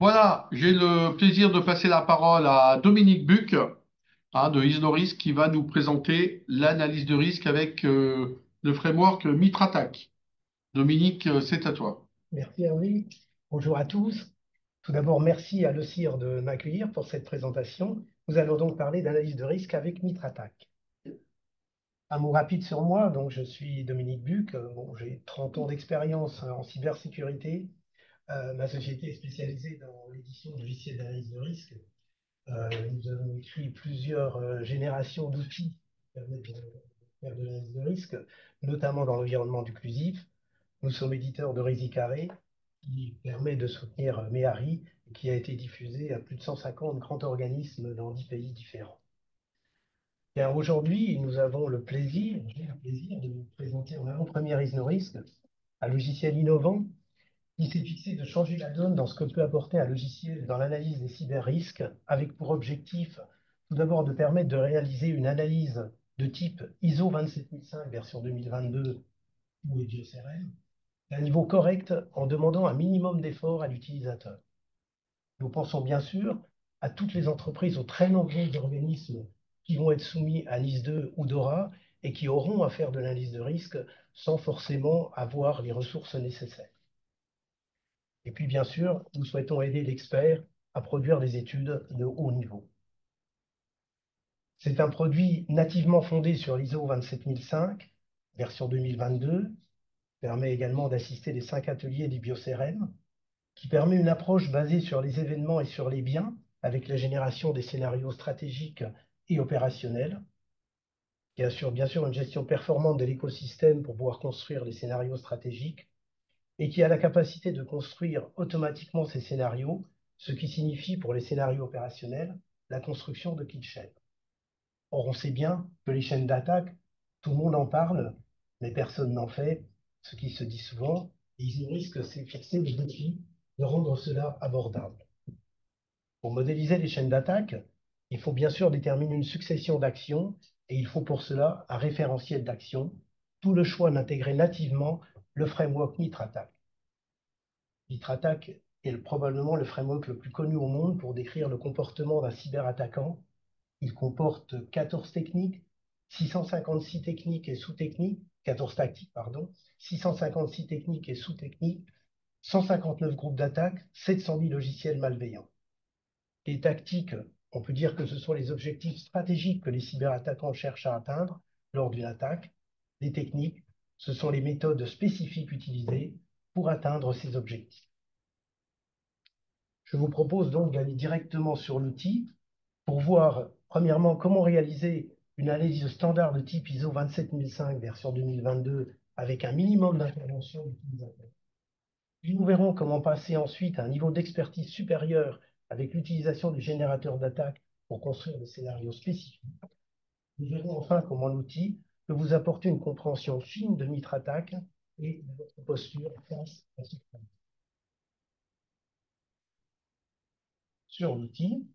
Voilà, j'ai le plaisir de passer la parole à Dominique Buc, de Isloris, qui va nous présenter l'analyse de risque avec le framework MitraTac. Dominique, c'est à toi. Merci Henri. Bonjour à tous. Tout d'abord, merci à l'OCIR de m'accueillir pour cette présentation. Nous allons donc parler d'analyse de risque avec MitraTac. Un mot rapide sur moi. Donc, je suis Dominique Buc. Bon, j'ai 30 ans d'expérience en cybersécurité. Ma société est spécialisée dans l'édition de logiciels d'analyse de risque. Nous avons écrit plusieurs générations d'outils qui permettent de faire de l'analyse de risque, notamment dans l'environnement inclusif. Nous sommes éditeurs de Rési-Carré, qui permet de soutenir Méhari et qui a été diffusé à plus de 150 grands organismes dans 10 pays différents. Bien, aujourd'hui, nous avons j'ai le plaisir de vous présenter en avant-première ISNORISK, un logiciel innovant qui s'est fixé de changer la donne dans ce que peut apporter un logiciel dans l'analyse des cyber-risques, avec pour objectif tout d'abord de permettre de réaliser une analyse de type ISO 27005 version 2022 ou EBIOS-RM, d'un niveau correct en demandant un minimum d'effort à l'utilisateur. Nous pensons bien sûr à toutes les entreprises, aux très nombreux organismes qui vont être soumis à NIS2 ou DORA et qui auront à faire de l'analyse de risque sans forcément avoir les ressources nécessaires. Et puis, bien sûr, nous souhaitons aider l'expert à produire des études de haut niveau. C'est un produit nativement fondé sur l'ISO 27005, version 2022, permet également d'assister les 5 ateliers d'IBIOS-RM, qui permet une approche basée sur les événements et sur les biens, avec la génération des scénarios stratégiques et opérationnels, qui assure bien sûr une gestion performante de l'écosystème pour pouvoir construire les scénarios stratégiques, et qui a la capacité de construire automatiquement ces scénarios, ce qui signifie pour les scénarios opérationnels la construction de key chaînes. Or, on sait bien que les chaînes d'attaque, tout le monde en parle, mais personne n'en fait, ce qui se dit souvent, et ils risquent c'est fixer le défi de rendre cela abordable. Pour modéliser les chaînes d'attaque, il faut bien sûr déterminer une succession d'actions et il faut pour cela un référentiel d'actions, tout le choix d'intégrer nativement le framework MitraTac. MitraTac est probablement le framework le plus connu au monde pour décrire le comportement d'un cyberattaquant. Il comporte 14 techniques, 656 techniques et sous-techniques, 14 tactiques, pardon, 656 techniques et sous-techniques, 159 groupes d'attaque, 710 logiciels malveillants. Les tactiques, on peut dire que ce sont les objectifs stratégiques que les cyberattaquants cherchent à atteindre lors d'une attaque. Les techniques, ce sont les méthodes spécifiques utilisées pour atteindre ces objectifs. Je vous propose donc d'aller directement sur l'outil pour voir, premièrement, comment réaliser une analyse standard de type ISO 27005 version 2022 avec un minimum d'intervention d'utilisateur. Puis nous verrons comment passer ensuite à un niveau d'expertise supérieur avec l'utilisation du générateur d'attaque pour construire des scénarios spécifiques. Nous verrons enfin comment l'outil peut vous apporter une compréhension fine de MitraTac et de votre posture face à ce problème. Sur l'outil,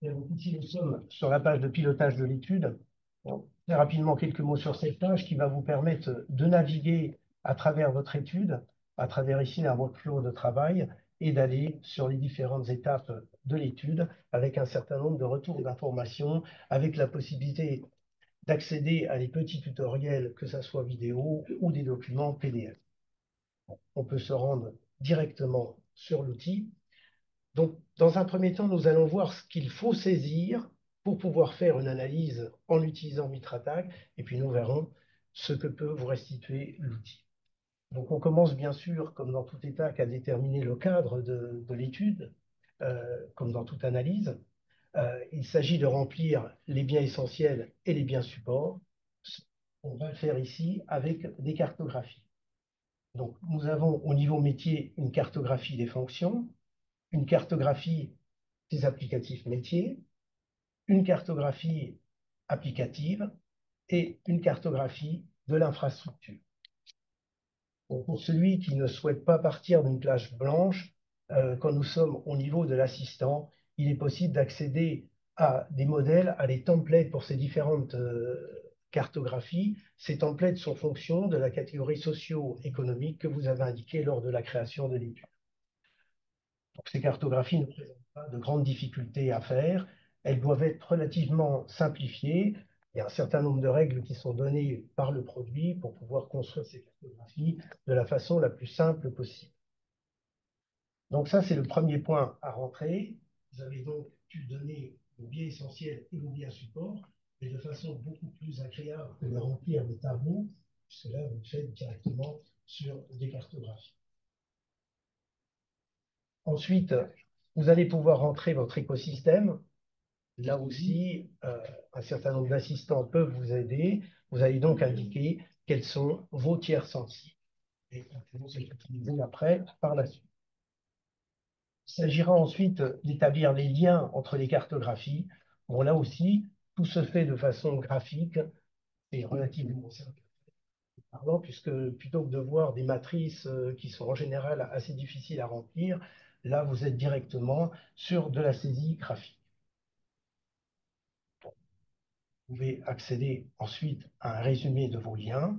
ici nous sommes sur la page de pilotage de l'étude. Très rapidement, quelques mots sur cette page qui va vous permettre de naviguer à travers votre étude, à travers ici un workflow de travail, et d'aller sur les différentes étapes de l'étude avec un certain nombre de retours d'informations, avec la possibilité d'accéder à des petits tutoriels, que ce soit vidéo ou des documents PDF. On peut se rendre directement sur l'outil. Donc, dans un premier temps, nous allons voir ce qu'il faut saisir pour pouvoir faire une analyse en utilisant MitraTac, et puis nous verrons ce que peut vous restituer l'outil. Donc, on commence bien sûr, comme dans tout état, à déterminer le cadre de l'étude, comme dans toute analyse. Il s'agit de remplir les biens essentiels et les biens supports. On va le faire ici avec des cartographies. Donc, nous avons au niveau métier une cartographie des fonctions, une cartographie des applicatifs métiers, une cartographie applicative et une cartographie de l'infrastructure. Pour celui qui ne souhaite pas partir d'une plage blanche, quand nous sommes au niveau de l'assistant, il est possible d'accéder à des modèles, à des templates pour ces différentes cartographies. Ces templates sont fonction de la catégorie socio-économique que vous avez indiquée lors de la création de l'étude. Donc, ces cartographies ne présentent pas de grandes difficultés à faire. Elles doivent être relativement simplifiées. Il y a un certain nombre de règles qui sont données par le produit pour pouvoir construire ces cartographies de la façon la plus simple possible. Donc ça, c'est le premier point à rentrer. Vous avez donc pu donner vos biais essentiels et vos biais supports, mais de façon beaucoup plus agréable que de remplir des tableaux, puisque là, vous le faites directement sur des cartographies. Ensuite, vous allez pouvoir rentrer votre écosystème. Là aussi, un certain nombre d'assistants peuvent vous aider. Vous allez donc indiquer quels sont vos tiers sensibles et vous allez utiliser après par la suite. Il s'agira ensuite d'établir les liens entre les cartographies. Bon, là aussi, tout se fait de façon graphique et relativement simple, pardon, puisque plutôt que de voir des matrices qui sont en général assez difficiles à remplir, là, vous êtes directement sur de la saisie graphique. Vous pouvez accéder ensuite à un résumé de vos liens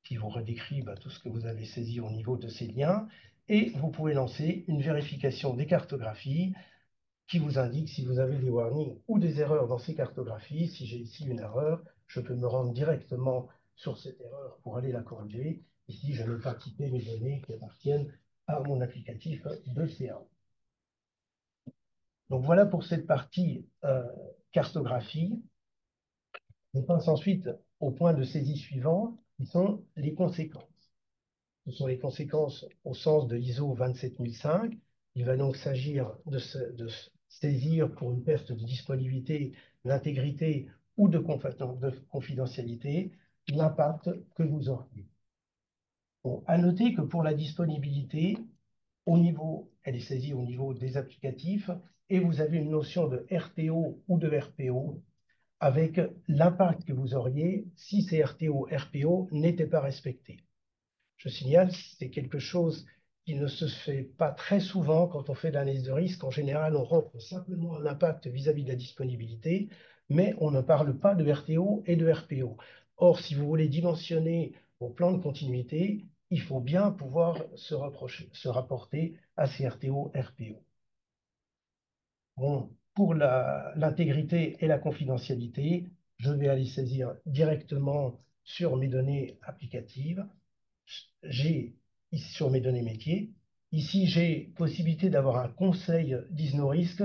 qui vous redécrit tout ce que vous avez saisi au niveau de ces liens, et vous pouvez lancer une vérification des cartographies qui vous indique si vous avez des warnings ou des erreurs dans ces cartographies. Si j'ai ici une erreur, je peux me rendre directement sur cette erreur pour aller la corriger. Ici, je n'ai pas typé mes données qui appartiennent à mon applicatif de CA. Donc voilà pour cette partie cartographie. On passe ensuite au point de saisie suivant, qui sont les conséquences. Ce sont les conséquences au sens de l'ISO 27005. Il va donc s'agir de saisir pour une perte de disponibilité, d'intégrité ou de confidentialité l'impact que vous auriez. Bon, à noter que pour la disponibilité, elle est saisie au niveau des applicatifs et vous avez une notion de RTO ou de RPO avec l'impact que vous auriez si ces RTO, RPO n'étaient pas respectés. Je signale, c'est quelque chose qui ne se fait pas très souvent quand on fait de l'analyse de risque. En général, on rentre simplement un impact vis-à-vis de la disponibilité, mais on ne parle pas de RTO et de RPO. Or, si vous voulez dimensionner vos plans de continuité, il faut bien pouvoir se rapporter à ces RTO, RPO. Bon, pour l'intégrité et la confidentialité, je vais aller saisir directement sur mes données applicatives. J'ai ici sur mes données métiers. Ici, j'ai possibilité d'avoir un conseil d'ISNORISC.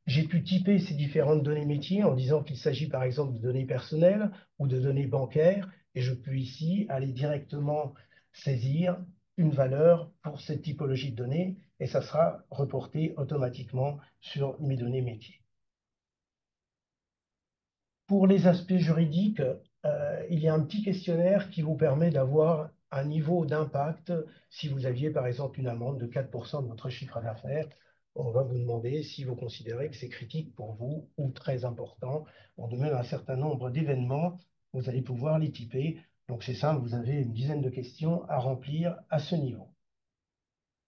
J'ai pu typer ces différentes données métiers en disant qu'il s'agit par exemple de données personnelles ou de données bancaires. Et je peux ici aller directement saisir une valeur pour cette typologie de données et ça sera reporté automatiquement sur mes données métiers. Pour les aspects juridiques, il y a un petit questionnaire qui vous permet d'avoir un niveau d'impact. Si vous aviez par exemple une amende de 4% de votre chiffre d'affaires, on va vous demander si vous considérez que c'est critique pour vous ou très important. On demande un certain nombre d'événements, vous allez pouvoir les typer. Donc c'est simple, vous avez une dizaine de questions à remplir à ce niveau.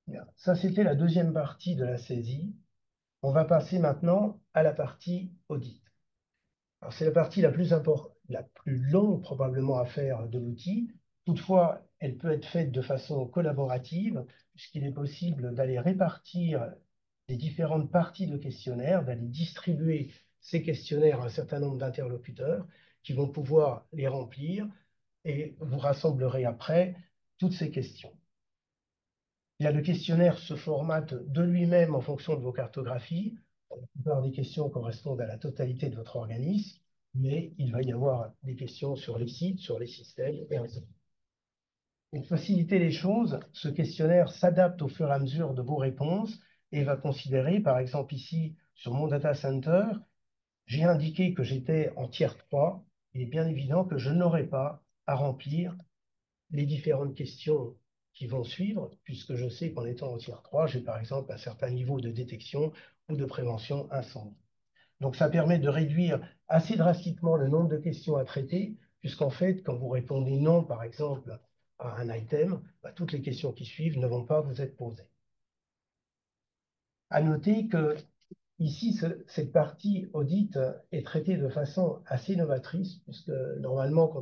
Bien. Ça, c'était la deuxième partie de la saisie. On va passer maintenant à la partie audit. C'est la partie la plus longue probablement à faire de l'outil. Toutefois, elle peut être faite de façon collaborative, puisqu'il est possible d'aller répartir les différentes parties de questionnaire, d'aller distribuer ces questionnaires à un certain nombre d'interlocuteurs qui vont pouvoir les remplir et vous rassemblerez après toutes ces questions. Le questionnaire se formate de lui-même en fonction de vos cartographies. La plupart des questions correspondent à la totalité de votre organisme, mais il va y avoir des questions sur les sites, sur les systèmes, et ainsi de suite. Pour faciliter les choses, ce questionnaire s'adapte au fur et à mesure de vos réponses et va considérer, par exemple ici, sur mon data center, j'ai indiqué que j'étais en tier 3. Il est bien évident que je n'aurai pas à remplir les différentes questions qui vont suivre, puisque je sais qu'en étant en tier 3, j'ai par exemple un certain niveau de détection ou de prévention incendie. Donc ça permet de réduire assez drastiquement le nombre de questions à traiter, puisqu'en fait, quand vous répondez non, par exemple, à un item, toutes les questions qui suivent ne vont pas vous être posées. À noter que ici, cette partie audit est traitée de façon assez novatrice, puisque normalement,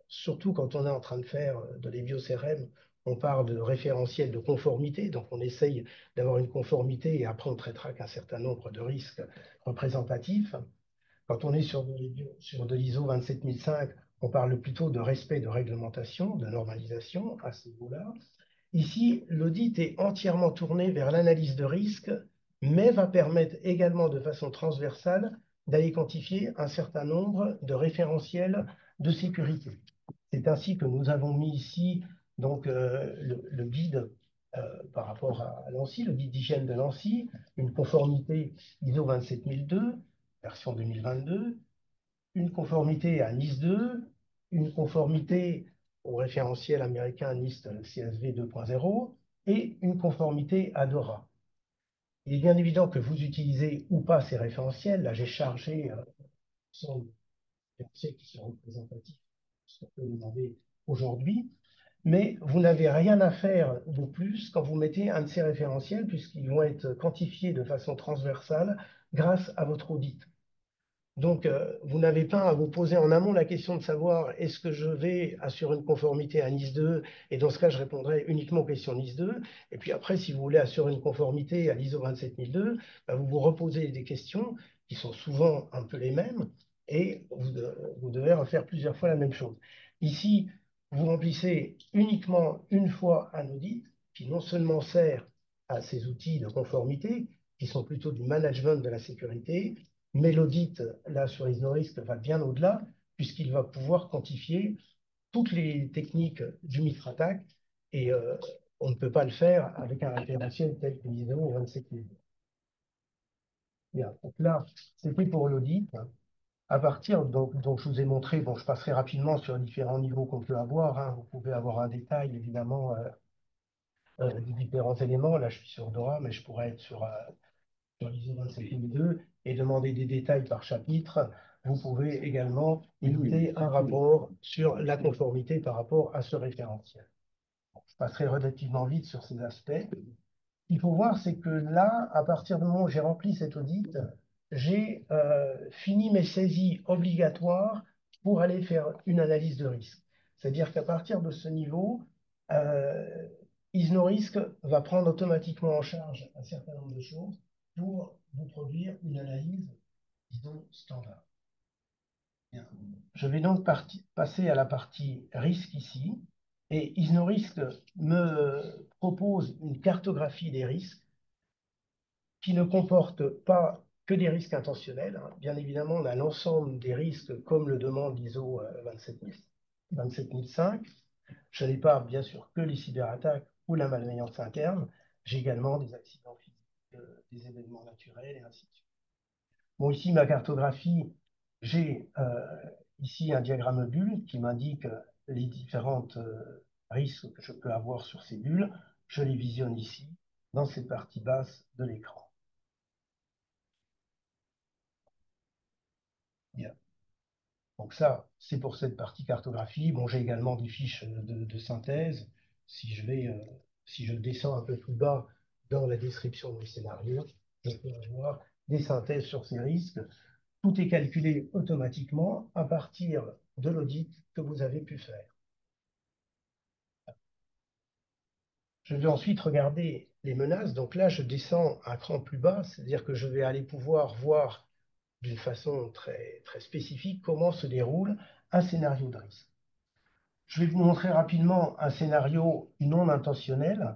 surtout quand on est en train de faire de l'EBIO-CRM on parle de référentiel de conformité, donc on essaye d'avoir une conformité et après on traitera qu'un certain nombre de risques représentatifs. Quand on est sur de l'ISO 27005, on parle plutôt de respect de réglementation, de normalisation à ce niveau-là. Ici, l'audit est entièrement tourné vers l'analyse de risque, mais va permettre également de façon transversale d'aller quantifier un certain nombre de référentiels de sécurité. C'est ainsi que nous avons mis ici donc, le guide par rapport à l'ANSI, le guide d'hygiène de l'ANSI, une conformité ISO 27002, version 2022, une conformité à NIS 2, une conformité au référentiel américain NIST CSV 2.0 et une conformité à DORA. Il est bien évident que vous utilisez ou pas ces référentiels. Là, j'ai chargé sont référentiels qui sont représentatifs de ce qu'on peut demander aujourd'hui. Mais vous n'avez rien à faire de plus quand vous mettez un de ces référentiels, puisqu'ils vont être quantifiés de façon transversale grâce à votre audit. Donc, vous n'avez pas à vous poser en amont la question de savoir est-ce que je vais assurer une conformité à NIS 2, et dans ce cas, je répondrai uniquement aux questions NIS 2. Et puis après, si vous voulez assurer une conformité à l'ISO 27002, bah, vous vous reposez des questions qui sont souvent un peu les mêmes, et vous devez refaire plusieurs fois la même chose. Ici, vous remplissez uniquement une fois un audit qui non seulement sert à ces outils de conformité, qui sont plutôt du management de la sécurité, mais l'audit, là, sur ISNORISC, va bien au-delà, puisqu'il va pouvoir quantifier toutes les techniques du MITRE-ATT/CK, et on ne peut pas le faire avec un référentiel tel que l'ISO 27000. Bien, donc là, c'était pour l'audit. À partir, donc, je vous ai montré, bon, je passerai rapidement sur les différents niveaux qu'on peut avoir, hein. Vous pouvez avoir un détail, évidemment, des différents éléments. Là, je suis sur DORA, mais je pourrais être sur l'ISO 27002 et demander des détails par chapitre. Vous pouvez également éditer un rapport sur la conformité par rapport à ce référentiel. Je passerai relativement vite sur ces aspects. Il faut voir, c'est que là, à partir du moment où j'ai rempli cet audit, j'ai fini mes saisies obligatoires pour aller faire une analyse de risque. C'est-à-dire qu'à partir de ce niveau, euh, ISNORISC va prendre automatiquement en charge un certain nombre de choses pour vous produire une analyse, disons, standard. Bien. Je vais donc passer à la partie risque ici. Et ISNORISC me propose une cartographie des risques qui ne comporte pas que des risques intentionnels, hein. Bien évidemment, on a l'ensemble des risques comme le demande l'ISO 27005. Je n'ai pas, bien sûr, que les cyberattaques ou la malveillance interne. J'ai également des accidents physiques, des événements naturels et ainsi de suite. Bon, ici, ma cartographie, j'ai ici un diagramme bulle qui m'indique les différents risques que je peux avoir sur ces bulles. Je les visionne ici, dans cette partie basse de l'écran. Bien. Donc ça, c'est pour cette partie cartographie. Bon, j'ai également des fiches de synthèse. Si je descends un peu plus bas dans la description du scénario, je peux avoir des synthèses sur ces risques. Tout est calculé automatiquement à partir de l'audit que vous avez pu faire. Je vais ensuite regarder les menaces. Donc là, je descends un cran plus bas, c'est-à-dire que je vais aller pouvoir voir d'une façon très, très spécifique comment se déroule un scénario de risque. Je vais vous montrer rapidement un scénario non intentionnel.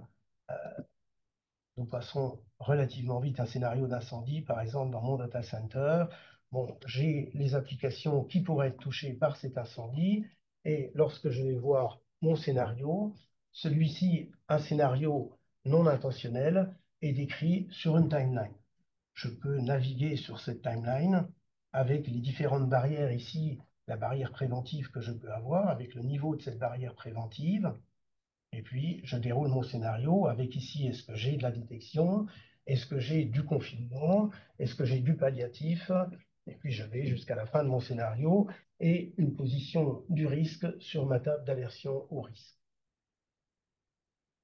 Nous passons relativement vite un scénario d'incendie, par exemple dans mon data center. Bon, j'ai les applications qui pourraient être touchées par cet incendie. Et lorsque je vais voir mon scénario, celui-ci, un scénario non intentionnel, est décrit sur une timeline. Je peux naviguer sur cette timeline avec les différentes barrières ici, la barrière préventive que je peux avoir, avec le niveau de cette barrière préventive. Et puis, je déroule mon scénario avec ici, est-ce que j'ai de la détection? Est-ce que j'ai du confinement? Est-ce que j'ai du palliatif? Et puis, je vais jusqu'à la fin de mon scénario et une position du risque sur ma table d'aversion au risque.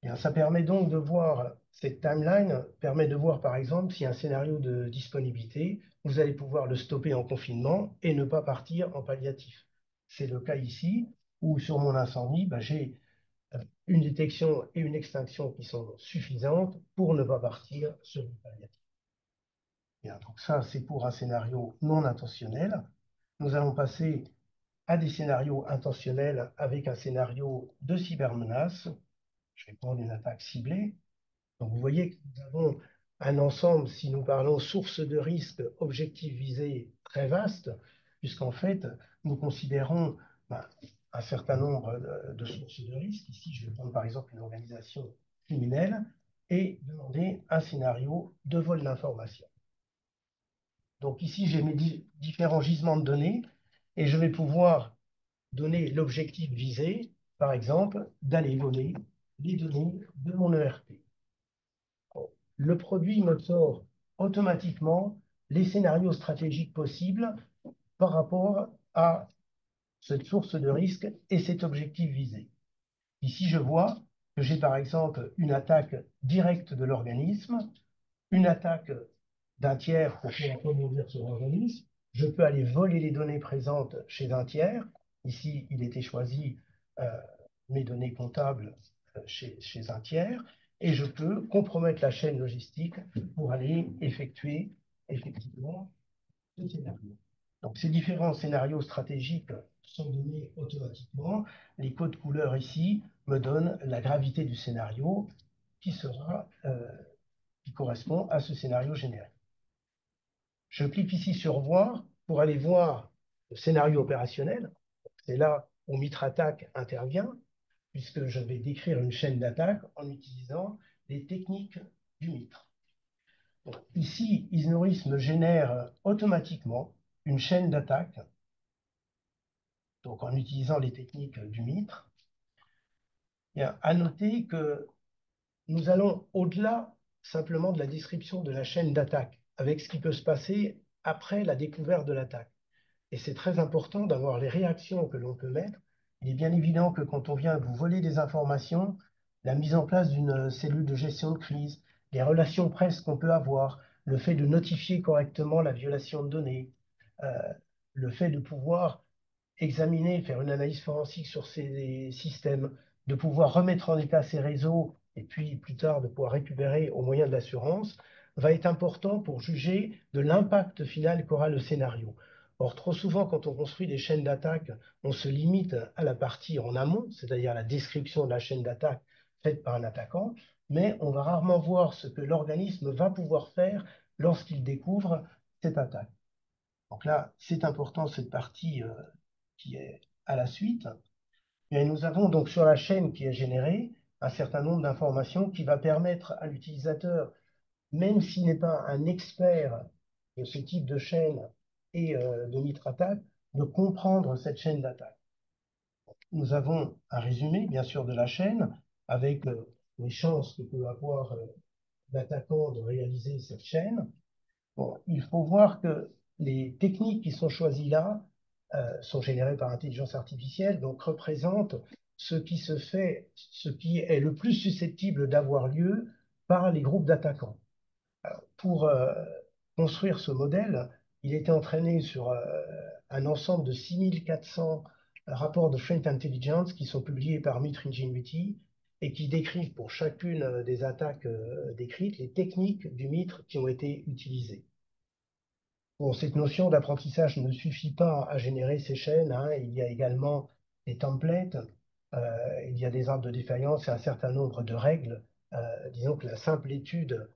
Bien, ça permet donc de voir, cette timeline permet de voir par exemple si un scénario de disponibilité, vous allez pouvoir le stopper en confinement et ne pas partir en palliatif. C'est le cas ici où sur mon incendie, j'ai une détection et une extinction qui sont suffisantes pour ne pas partir sur du palliatif. Bien, donc ça, c'est pour un scénario non intentionnel. Nous allons passer à des scénarios intentionnels avec un scénario de cybermenace. Je vais prendre une attaque ciblée. Donc vous voyez que nous avons un ensemble, si nous parlons source de risque, objectif visé très vaste, puisqu'en fait, nous considérons un certain nombre de sources de risque. Ici, je vais prendre par exemple une organisation criminelle et demander un scénario de vol d'information. Donc ici, j'ai mes différents gisements de données et je vais pouvoir donner l'objectif visé, par exemple, d'aller voler les données de mon ERP. Le produit me sort automatiquement les scénarios stratégiques possibles par rapport à cette source de risque et cet objectif visé. Ici, je vois que j'ai par exemple une attaque directe de l'organisme, une attaque d'un tiers pour pouvoir rebondir sur l'organisme. Je peux aller voler les données présentes chez un tiers. Ici, il était choisi mes données comptables chez un tiers. Et je peux compromettre la chaîne logistique pour aller effectuer effectivement ce scénario. Donc, ces différents scénarios stratégiques sont donnés automatiquement. Les codes couleurs ici me donnent la gravité du scénario qui correspond à ce scénario générique. Je clique ici sur Voir pour aller voir le scénario opérationnel. C'est là où MitraTac intervient, puisque je vais décrire une chaîne d'attaque en utilisant les techniques du Mitre. Donc, ici, Isnoris me génère automatiquement une chaîne d'attaque, donc en utilisant les techniques du Mitre. Bien, à noter que nous allons au-delà simplement de la description de la chaîne d'attaque, avec ce qui peut se passer après la découverte de l'attaque. Et c'est très important d'avoir les réactions que l'on peut mettre. Il est bien évident que quand on vient vous voler des informations, la mise en place d'une cellule de gestion de crise, les relations presse qu'on peut avoir, le fait de notifier correctement la violation de données, le fait de pouvoir examiner, faire une analyse forensique sur ces systèmes, de pouvoir remettre en état ces réseaux et puis plus tard de pouvoir récupérer au moyen de l'assurance, va être important pour juger de l'impact final qu'aura le scénario. Or, trop souvent, quand on construit des chaînes d'attaque, on se limite à la partie en amont, c'est-à-dire la description de la chaîne d'attaque faite par un attaquant, mais on va rarement voir ce que l'organisme va pouvoir faire lorsqu'il découvre cette attaque. Donc là, c'est important cette partie qui est à la suite. Et nous avons donc sur la chaîne qui est générée un certain nombre d'informations qui va permettre à l'utilisateur, même s'il n'est pas un expert de ce type de chaîne et de MitraTac, de comprendre cette chaîne d'attaque. Nous avons un résumé, bien sûr, de la chaîne avec les chances que peut avoir l'attaquant de réaliser cette chaîne. Bon, il faut voir que les techniques qui sont choisies là sont générées par intelligence artificielle, donc représentent ce qui se fait, ce qui est le plus susceptible d'avoir lieu par les groupes d'attaquants. Pour construire ce modèle, il était entraîné sur un ensemble de 6400 rapports de Threat Intelligence qui sont publiés par Mitre Ingenuity et qui décrivent pour chacune des attaques décrites les techniques du Mitre qui ont été utilisées. Bon, cette notion d'apprentissage ne suffit pas à générer ces chaînes, hein. Il y a également des templates, il y a des arbres de défaillance et un certain nombre de règles. Disons que la simple étude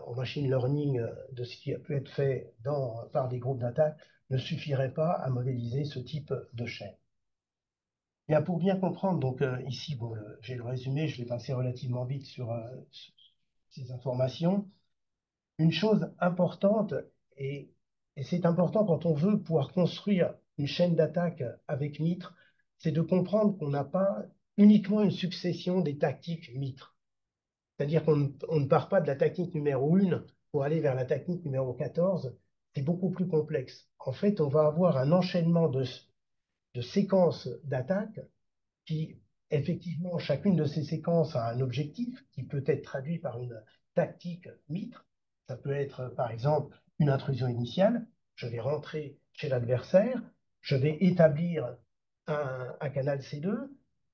en machine learning de ce qui a pu être fait par des groupes d'attaque ne suffirait pas à modéliser ce type de chaîne. Bien, pour bien comprendre, donc ici, bon, j'ai le résumé, je vais passer relativement vite sur ces informations. Une chose importante, et c'est important quand on veut pouvoir construire une chaîne d'attaque avec Mitre, c'est de comprendre qu'on n'a pas uniquement une succession des tactiques Mitre. C'est-à-dire qu'on ne part pas de la technique numéro 1 pour aller vers la technique numéro 14. C'est beaucoup plus complexe. En fait, on va avoir un enchaînement de séquences d'attaques qui, effectivement, chacune de ces séquences a un objectif qui peut être traduit par une tactique Mitre. Ça peut être, par exemple, une intrusion initiale. Je vais rentrer chez l'adversaire, je vais établir un canal C2,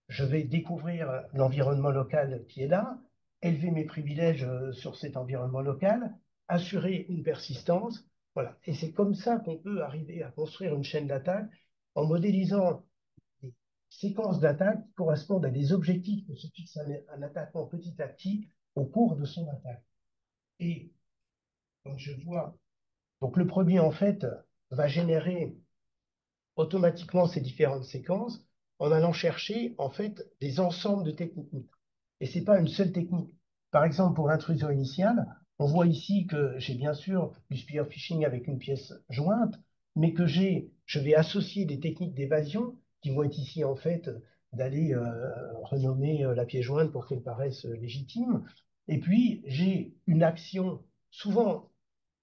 je vais découvrir l'environnement local qui est là, élever mes privilèges sur cet environnement local, assurer une persistance. Voilà. Et c'est comme ça qu'on peut arriver à construire une chaîne d'attaque en modélisant des séquences d'attaque qui correspondent à des objectifs que se fixe un attaquant petit à petit au cours de son attaque. Et comme je vois, donc le produit en fait va générer automatiquement ces différentes séquences en allant chercher en fait des ensembles de techniques. Et ce n'est pas une seule technique. Par exemple, pour l'intrusion initiale, on voit ici que j'ai bien sûr du spear phishing avec une pièce jointe, mais que je vais associer des techniques d'évasion qui vont être ici en fait d'aller renommer la pièce jointe pour qu'elle paraisse légitime. Et puis, j'ai une action, souvent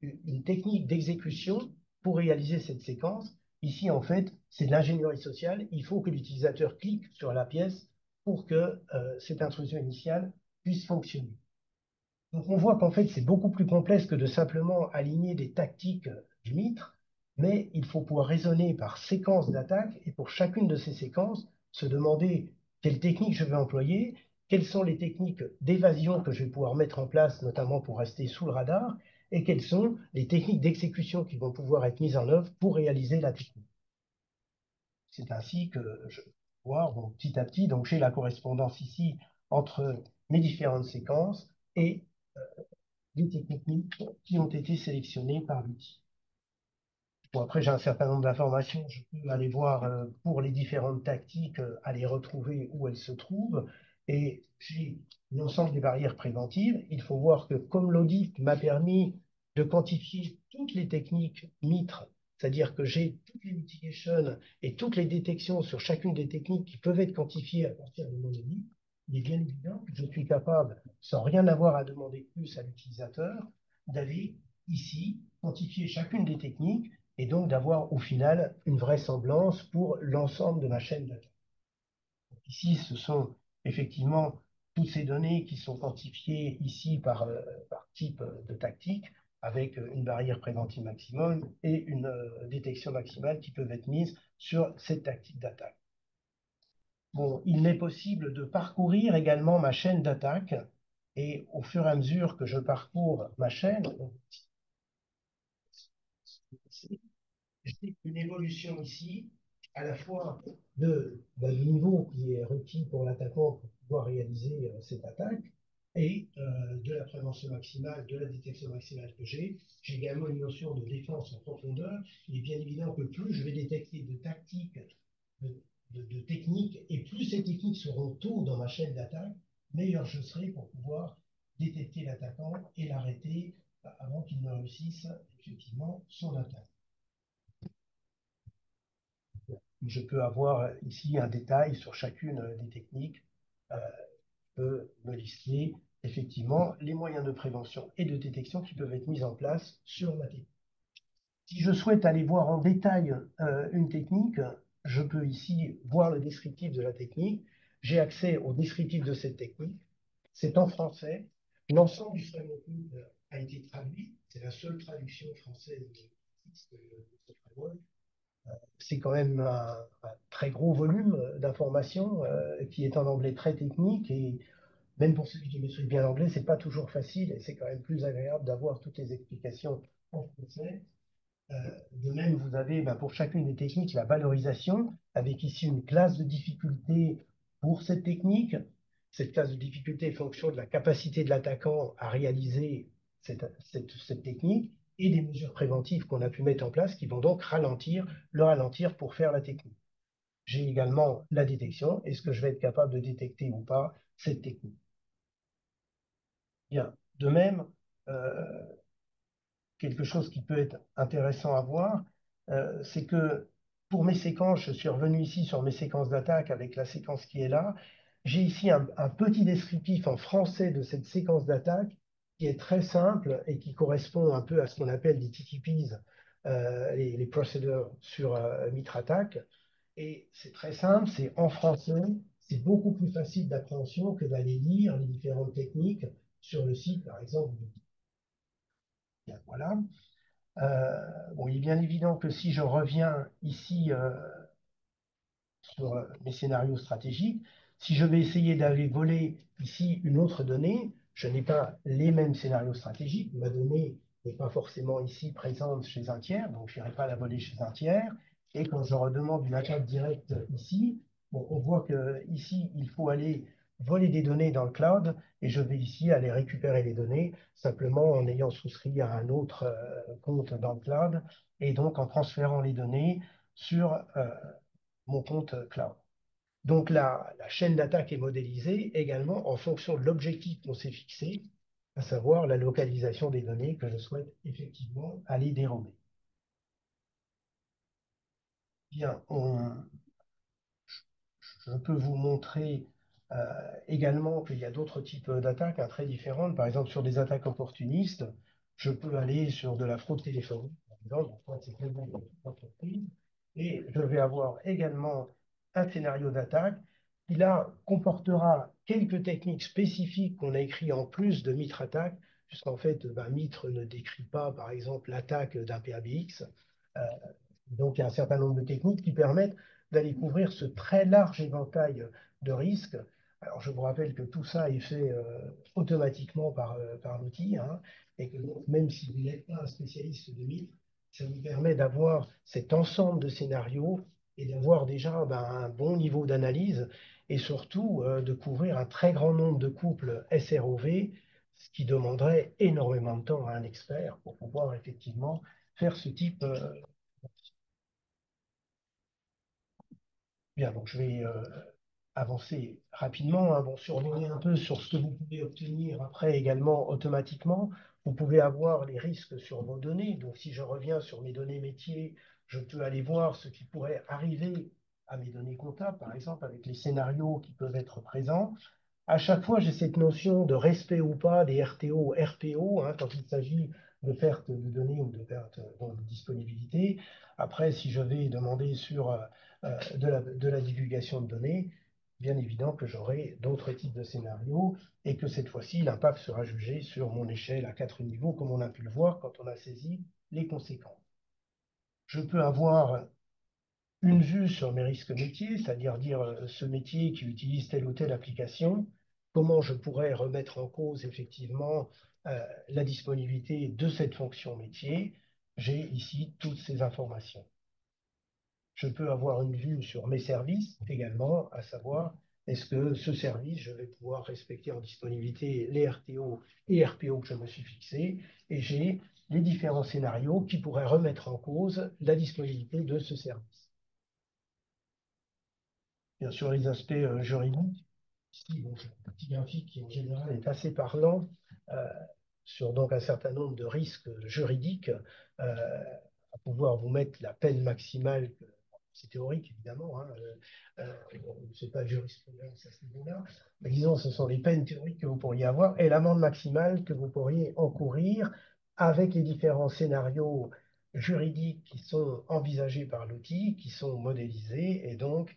une technique d'exécution pour réaliser cette séquence. Ici, en fait, c'est de l'ingénierie sociale. Il faut que l'utilisateur clique sur la pièce pour que cette intrusion initiale puisse fonctionner. Donc, on voit qu'en fait, c'est beaucoup plus complexe que de simplement aligner des tactiques du mitre, mais il faut pouvoir raisonner par séquence d'attaque et pour chacune de ces séquences, se demander quelle technique je vais employer, quelles sont les techniques d'évasion que je vais pouvoir mettre en place, notamment pour rester sous le radar, et quelles sont les techniques d'exécution qui vont pouvoir être mises en œuvre pour réaliser la technique. C'est ainsi que je vois donc, petit à petit, donc j'ai la correspondance ici entre mes différentes séquences et les techniques qui ont été sélectionnées par l'outil. Bon, après, j'ai un certain nombre d'informations. Je peux aller voir pour les différentes tactiques, aller retrouver où elles se trouvent. Et j'ai l'ensemble des barrières préventives. Il faut voir que comme l'audit m'a permis de quantifier toutes les techniques MITRE, c'est-à-dire que j'ai toutes les mitigations et toutes les détections sur chacune des techniques qui peuvent être quantifiées à partir de mon audit, il est bien évident que je suis capable, sans rien avoir à demander plus à l'utilisateur, d'aller ici quantifier chacune des techniques et donc d'avoir au final une vraisemblance pour l'ensemble de ma chaîne d'attaque. Ici, ce sont effectivement toutes ces données qui sont quantifiées ici par type de tactique, avec une barrière préventive maximum et une détection maximale qui peuvent être mises sur cette tactique d'attaque. Bon, il m'est possible de parcourir également ma chaîne d'attaque, et au fur et à mesure que je parcours ma chaîne, j'ai une évolution ici, à la fois du niveau qui est requis pour l'attaquant pour pouvoir réaliser cette attaque, et de la prévention maximale, de la détection maximale que j'ai. J'ai également une notion de défense en profondeur. Il est bien évident que plus je vais détecter de tactiques, de techniques, et plus ces techniques seront tôt dans ma chaîne d'attaque, meilleur je serai pour pouvoir détecter l'attaquant et l'arrêter avant qu'il ne réussisse effectivement son attaque. Je peux avoir ici un détail sur chacune des techniques. Je peux me lister effectivement les moyens de prévention et de détection qui peuvent être mis en place sur ma technique. Si je souhaite aller voir en détail une technique, je peux ici voir le descriptif de la technique. J'ai accès au descriptif de cette technique. C'est en français. L'ensemble du framework a été traduit. C'est la seule traduction française de ce framework. C'est quand même un très gros volume d'informations qui est en anglais très technique, et même pour celui qui maîtrise bien l'anglais, c'est pas toujours facile et c'est quand même plus agréable d'avoir toutes les explications en français. De même, vous avez pour chacune des techniques la valorisation avec ici une classe de difficulté pour cette technique. Cette classe de difficulté est fonction de la capacité de l'attaquant à réaliser cette technique et des mesures préventives qu'on a pu mettre en place qui vont donc le ralentir pour faire la technique. J'ai également la détection. Est-ce que je vais être capable de détecter ou pas cette technique? Bien. De même, quelque chose qui peut être intéressant à voir, c'est que pour mes séquences, je suis revenu ici sur mes séquences d'attaque avec la séquence qui est là. J'ai ici un petit descriptif en français de cette séquence d'attaque qui est très simple et qui correspond un peu à ce qu'on appelle des TTPs, les procedures sur Mitre Attack. Et c'est très simple, c'est en français, c'est beaucoup plus facile d'appréhension que d'aller lire les différentes techniques sur le site, par exemple. Bien, voilà. Bon, il est bien évident que si je reviens ici sur mes scénarios stratégiques, Si je vais essayer d'aller voler ici une autre donnée, je n'ai pas les mêmes scénarios stratégiques. Ma donnée n'est pas forcément ici présente chez un tiers, donc je n'irai pas la voler chez un tiers. Et quand je redemande une attaque directe ici, bon, on voit que ici il faut aller voler des données dans le cloud, et je vais ici aller récupérer les données simplement en ayant souscrit à un autre compte dans le cloud, et donc en transférant les données sur mon compte cloud. Donc la chaîne d'attaque est modélisée également en fonction de l'objectif qu'on s'est fixé, à savoir la localisation des données que je souhaite effectivement aller dérober. Bien, je peux vous montrer également qu'il y a d'autres types d'attaques très différentes. Par exemple, sur des attaques opportunistes, je peux aller sur de la fraude téléphonique, par exemple, donc, c'est très bon pour toute entreprise. Et je vais avoir également un scénario d'attaque qui là comportera quelques techniques spécifiques qu'on a écrites en plus de Mitre Attack, puisqu'en fait, Mitre ne décrit pas, par exemple, l'attaque d'un PABX. Euh, donc, il y a un certain nombre de techniques qui permettent d'aller couvrir ce très large éventail de risques. Alors, je vous rappelle que tout ça est fait automatiquement par l'outil, hein, et que donc, même si vous n'êtes pas un spécialiste de MITRE, ça vous permet d'avoir cet ensemble de scénarios et d'avoir déjà un bon niveau d'analyse et surtout de couvrir un très grand nombre de couples SROV, ce qui demanderait énormément de temps à un expert pour pouvoir effectivement faire ce type. Bien, donc je vais avancer rapidement, hein. Bon, surligner un peu sur ce que vous pouvez obtenir après également automatiquement. Vous pouvez avoir les risques sur vos données. Donc, si je reviens sur mes données métiers, je peux aller voir ce qui pourrait arriver à mes données comptables, par exemple, avec les scénarios qui peuvent être présents. À chaque fois, j'ai cette notion de respect ou pas des RTO ou RPO, hein, quand il s'agit de perte de données ou de perte de disponibilité. Après, si je vais demander sur de la divulgation de données, bien évident que j'aurai d'autres types de scénarios et que cette fois-ci, l'impact sera jugé sur mon échelle à 4 niveaux, comme on a pu le voir quand on a saisi les conséquences. Je peux avoir une vue sur mes risques métiers, c'est-à-dire dire ce métier qui utilise telle ou telle application, comment je pourrais remettre en cause effectivement la disponibilité de cette fonction métier. J'ai ici toutes ces informations. Je peux avoir une vue sur mes services également, à savoir est-ce que ce service, je vais pouvoir respecter en disponibilité les RTO et RPO que je me suis fixé, et j'ai les différents scénarios qui pourraient remettre en cause la disponibilité de ce service. Bien sûr, les aspects juridiques. Ici, bon, j'ai un petit graphique qui, en général, est assez parlant euh, sur donc un certain nombre de risques juridiques, à pouvoir vous mettre la peine maximale, c'est théorique, évidemment, hein, c'est pas jurisprudence à ce niveau-là, mais disons, ce sont les peines théoriques que vous pourriez avoir et l'amende maximale que vous pourriez encourir avec les différents scénarios juridiques qui sont envisagés par l'outil, qui sont modélisés, et donc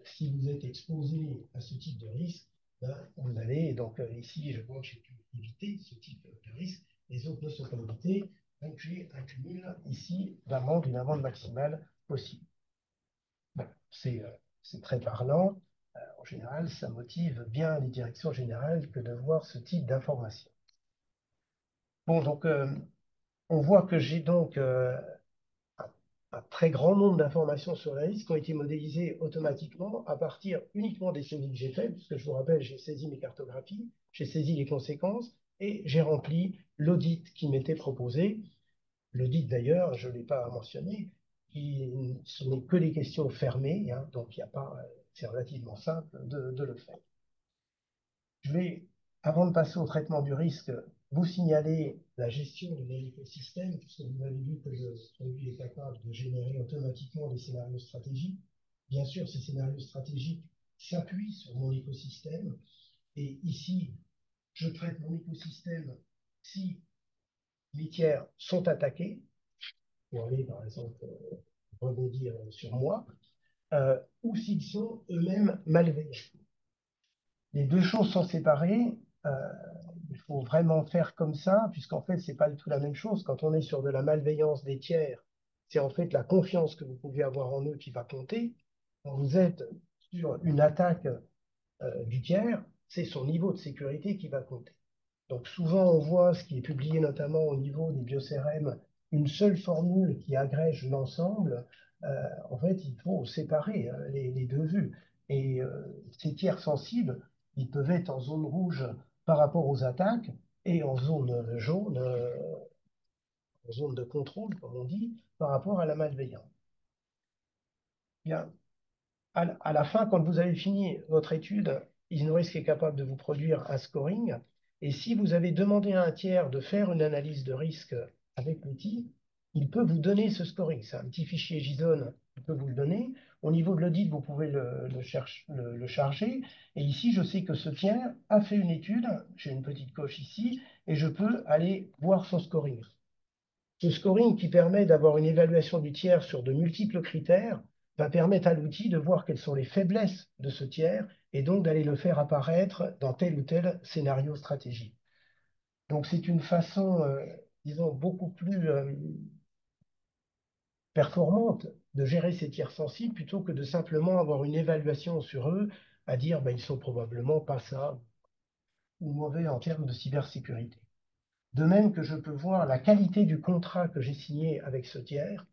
si vous êtes exposé à ce type de risque, ben, vous allez, donc ici, je vois que j'ai pu éviter ce type de risque, les autres ne sont pas évités, donc j'ai un cumul ici d'amende, une amende maximale possible. Bon, c'est très parlant. En général, ça motive bien les directions générales que de voir ce type d'information. Bon, donc on voit que j'ai donc un très grand nombre d'informations sur les risques qui ont été modélisées automatiquement à partir uniquement des saisies que j'ai faites, puisque je vous rappelle, j'ai saisi mes cartographies, j'ai saisi les conséquences et j'ai rempli l'audit qui m'était proposé. L'audit, d'ailleurs, je ne l'ai pas mentionné, ce n'est que des questions fermées, hein, donc il n'y a pas, c'est relativement simple de le faire. Je vais, avant de passer au traitement du risque, vous signaler la gestion de mon écosystème, puisque vous avez vu que le produit est capable de générer automatiquement des scénarios stratégiques. Bien sûr, ces scénarios stratégiques s'appuient sur mon écosystème. Et ici, je traite mon écosystème si les tiers sont attaqués, pour aller, par exemple, rebondir sur moi, ou s'ils sont eux-mêmes malveillants. Les deux choses sont séparées. Il faut vraiment faire comme ça, puisqu'en fait, ce n'est pas du tout la même chose. Quand on est sur de la malveillance des tiers, c'est en fait la confiance que vous pouvez avoir en eux qui va compter. Quand vous êtes sur une attaque du tiers, c'est son niveau de sécurité qui va compter. Donc souvent, on voit ce qui est publié notamment au niveau des bio-CRM, une seule formule qui agrège l'ensemble. En fait, il faut séparer les deux vues. Et ces tiers sensibles, ils peuvent être en zone rouge par rapport aux attaques et en zone jaune, en zone de contrôle, comme on dit, par rapport à la malveillance. Bien, à la fin, quand vous avez fini votre étude, IsnoRisk est capable de vous produire un scoring. Et si vous avez demandé à un tiers de faire une analyse de risque avec l'outil, il peut vous donner ce scoring. C'est un petit fichier JSON, il peut vous le donner. Au niveau de l'audit, vous pouvez le charger. Et ici, je sais que ce tiers a fait une étude. J'ai une petite coche ici et je peux aller voir son scoring. Ce scoring qui permet d'avoir une évaluation du tiers sur de multiples critères va permettre à l'outil de voir quelles sont les faiblesses de ce tiers et donc d'aller le faire apparaître dans tel ou tel scénario stratégique. Donc c'est une façon, disons, beaucoup plus performante de gérer ces tiers sensibles plutôt que de simplement avoir une évaluation sur eux à dire ben, ils sont probablement pas ça ou mauvais en termes de cybersécurité. De même que je peux voir la qualité du contrat que j'ai signé avec ce tiers.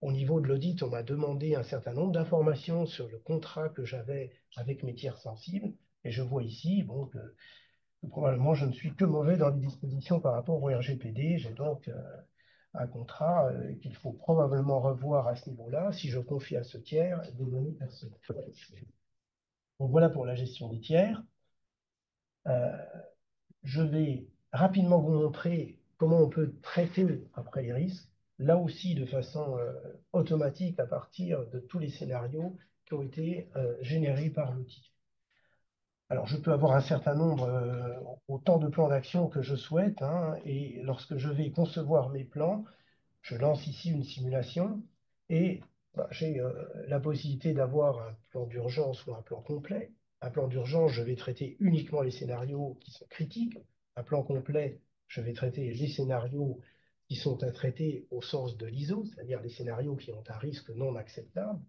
Au niveau de l'audit, on m'a demandé un certain nombre d'informations sur le contrat que j'avais avec mes tiers sensibles. Et je vois ici bon, que probablement je ne suis que mauvais dans les dispositions par rapport au RGPD. J'ai donc un contrat qu'il faut probablement revoir à ce niveau-là si je confie à ce tiers des données personnelles. Donc voilà pour la gestion des tiers. Euh, je vais rapidement vous montrer comment on peut traiter après les risques, là aussi de façon automatique à partir de tous les scénarios qui ont été générés par l'outil. Alors, je peux avoir un certain nombre, autant de plans d'action que je souhaite, hein, et lorsque je vais concevoir mes plans, je lance ici une simulation et bah, j'ai la possibilité d'avoir un plan d'urgence ou un plan complet. Un plan d'urgence, je vais traiter uniquement les scénarios qui sont critiques. Un plan complet, je vais traiter les scénarios qui sont à traiter au sens de l'ISO, c'est-à-dire les scénarios qui ont un risque non acceptable.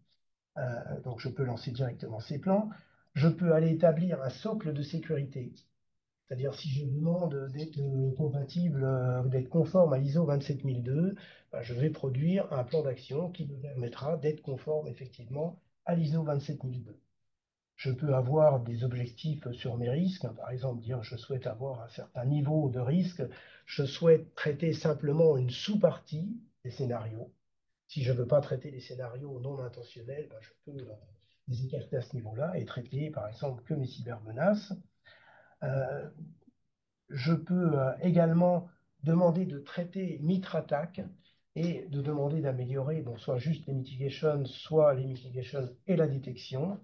Donc je peux lancer directement ces plans. Je peux aller établir un socle de sécurité. C'est-à-dire, si je demande d'être compatible, d'être conforme à l'ISO 27002, ben, je vais produire un plan d'action qui me permettra d'être conforme effectivement à l'ISO 27002. Je peux avoir des objectifs sur mes risques, hein, par exemple dire je souhaite avoir un certain niveau de risque, je souhaite traiter simplement une sous-partie des scénarios. Si je ne veux pas traiter les scénarios non intentionnels, ben, je peux les écarter à ce niveau-là et traiter par exemple que mes cybermenaces. Euh, je peux également demander de traiter mitre-attaque et de demander d'améliorer bon, soit juste les mitigations, soit les mitigations et la détection.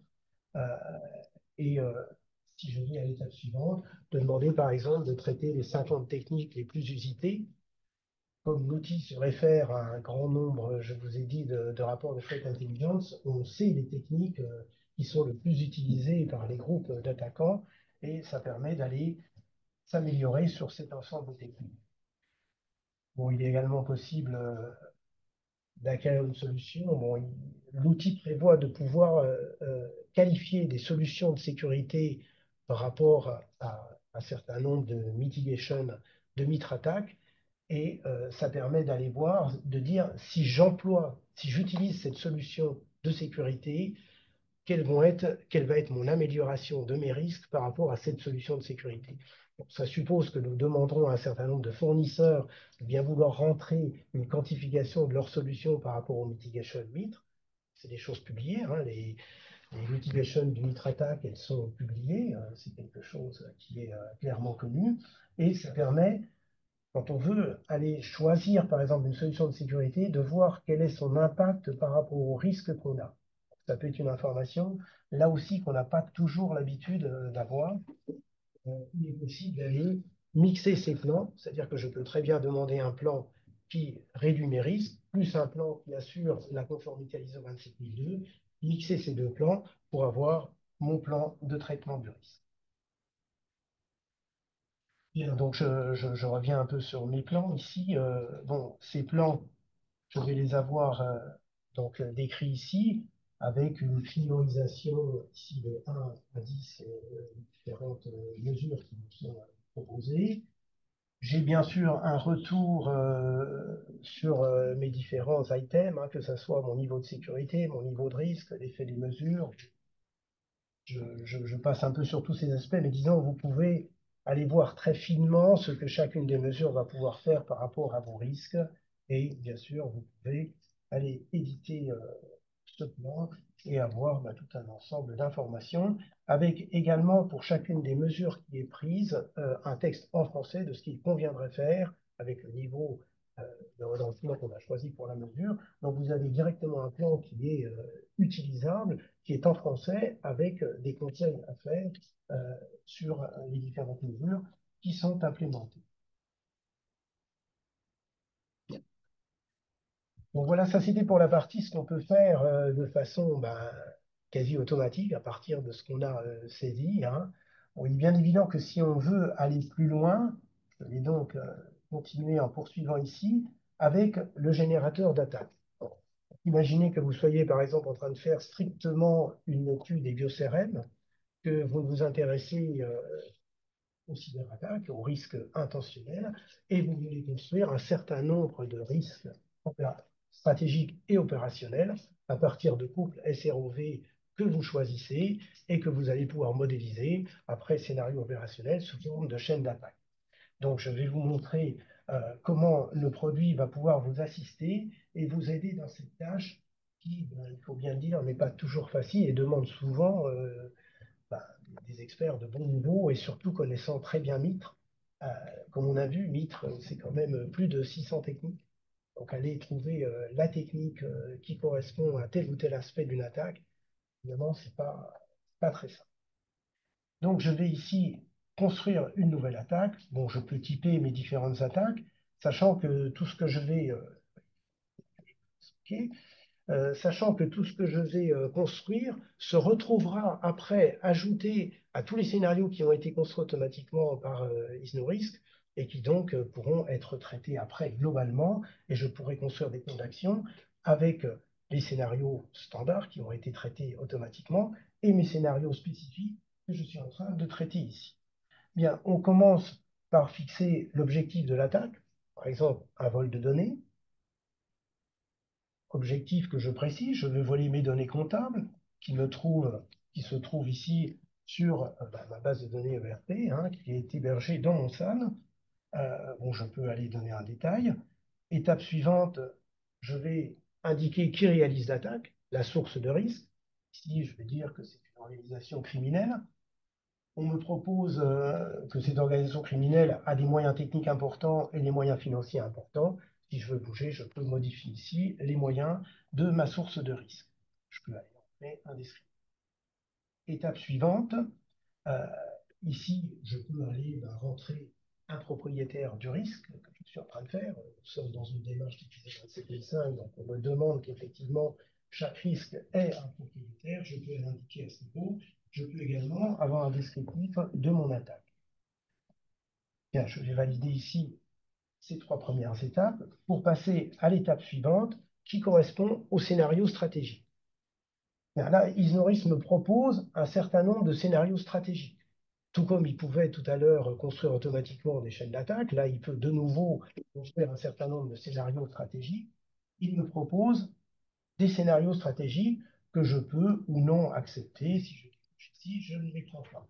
Euh, et si je vais à l'étape suivante, de demander par exemple de traiter les 50 techniques les plus usitées. Comme l'outil se réfère à un grand nombre, je vous ai dit, de rapports de threat intelligence, on sait les techniques qui sont le plus utilisées par les groupes d'attaquants et ça permet d'aller s'améliorer sur cet ensemble de techniques. Bon, il est également possible d'acquérir une solution. Bon, l'outil prévoit de pouvoir qualifier des solutions de sécurité par rapport à un certain nombre de mitigation, de mitre-attaques, et ça permet d'aller voir, de dire si j'emploie, si j'utilise cette solution de sécurité, quelle va être mon amélioration de mes risques par rapport à cette solution de sécurité. Bon, ça suppose que nous demanderons à un certain nombre de fournisseurs de bien vouloir rentrer une quantification de leur solution par rapport aux mitigation MITRE. C'est des choses publiées, hein, les mitigations du MITRE attack, elles sont publiées, c'est quelque chose qui est clairement connu, et ça permet, quand on veut aller choisir par exemple une solution de sécurité, de voir quel est son impact par rapport au risque qu'on a. Ça peut être une information, là aussi, qu'on n'a pas toujours l'habitude d'avoir. Il est possible d'aller mixer ces plans, c'est-à-dire que je peux très bien demander un plan qui réduit mes risques, plus un plan qui assure la conformité à l'ISO 27002, mixer ces deux plans pour avoir mon plan de traitement du risque. Bien, donc je reviens un peu sur mes plans ici. Bon, ces plans, je vais les avoir donc décrits ici. avec une priorisation ici de 1 à 10 différentes mesures qui nous sont proposées. J'ai bien sûr un retour sur mes différents items, hein, que ce soit mon niveau de sécurité, mon niveau de risque, l'effet des mesures. Je passe un peu sur tous ces aspects, mais disons, vous pouvez aller voir très finement ce que chacune des mesures va pouvoir faire par rapport à vos risques. Et bien sûr, vous pouvez aller éditer ce plan et avoir tout un ensemble d'informations, avec également pour chacune des mesures qui est prise, un texte en français de ce qu'il conviendrait faire avec le niveau euh, de redressement qu'on a choisi pour la mesure. Donc vous avez directement un plan qui est utilisable, qui est en français, avec des conseils à faire sur les différentes mesures qui sont implémentées. Donc voilà, ça c'était pour la partie ce qu'on peut faire de façon quasi automatique à partir de ce qu'on a saisi, hein. Bon, il est bien évident que si on veut aller plus loin, je vais donc continuer en poursuivant ici avec le générateur d'attaque. Bon, imaginez que vous soyez par exemple en train de faire strictement une étude des bio-CRM, que vous vous intéressez aux cyberattaques, aux risques intentionnels, et vous voulez construire un certain nombre de risques stratégiques et opérationnels à partir de couples SROV que vous choisissez et que vous allez pouvoir modéliser après scénario opérationnel sous forme de chaîne d'attaque. Donc, je vais vous montrer comment le produit va pouvoir vous assister et vous aider dans cette tâche qui, il faut bien le dire, n'est pas toujours facile et demande souvent bah, des experts de bon niveau et surtout connaissant très bien Mitre. Comme on a vu, Mitre, c'est quand même plus de 600 techniques. Donc, aller trouver la technique qui correspond à tel ou tel aspect d'une attaque, évidemment, c'est pas très simple. Donc, je vais ici construire une nouvelle attaque. Bon, je peux typer mes différentes attaques, sachant que tout ce que je vais stocker, sachant que tout ce que je vais construire se retrouvera après ajouté à tous les scénarios qui ont été construits automatiquement par IsnoRisk et qui donc pourront être traités après globalement, et je pourrai construire des plans d'action avec les scénarios standards qui ont été traités automatiquement et mes scénarios spécifiques que je suis en train de traiter ici. Bien, on commence par fixer l'objectif de l'attaque, par exemple un vol de données. Objectif que je précise, je veux voler mes données comptables qui se trouvent ici sur ma base de données ERP, hein, qui est hébergée dans mon SAN. Bon, je peux aller donner un détail. Étape suivante, je vais indiquer qui réalise l'attaque, la source de risque. Ici, je vais dire que c'est une organisation criminelle. On me propose que cette organisation criminelle a des moyens techniques importants et des moyens financiers importants. Si je veux bouger, je peux modifier ici les moyens de ma source de risque. Je peux aller en faire un descriptif. Étape suivante, euh, ici, je peux aller rentrer un propriétaire du risque que je suis en train de faire. Nous sommes dans une démarche d'utiliser 27005, donc on me demande qu'effectivement chaque risque ait un propriétaire. Je peux l'indiquer à ce niveau. Je peux également avoir un descriptif de mon attaque. Bien, je vais valider ici ces trois premières étapes pour passer à l'étape suivante qui correspond au scénario stratégique. Bien, là, Isnoris me propose un certain nombre de scénarios stratégiques. Tout comme il pouvait tout à l'heure construire automatiquement des chaînes d'attaque, là, il peut de nouveau construire un certain nombre de scénarios stratégiques. Il me propose des scénarios stratégiques que je peux ou non accepter. Si je ne les prends pas.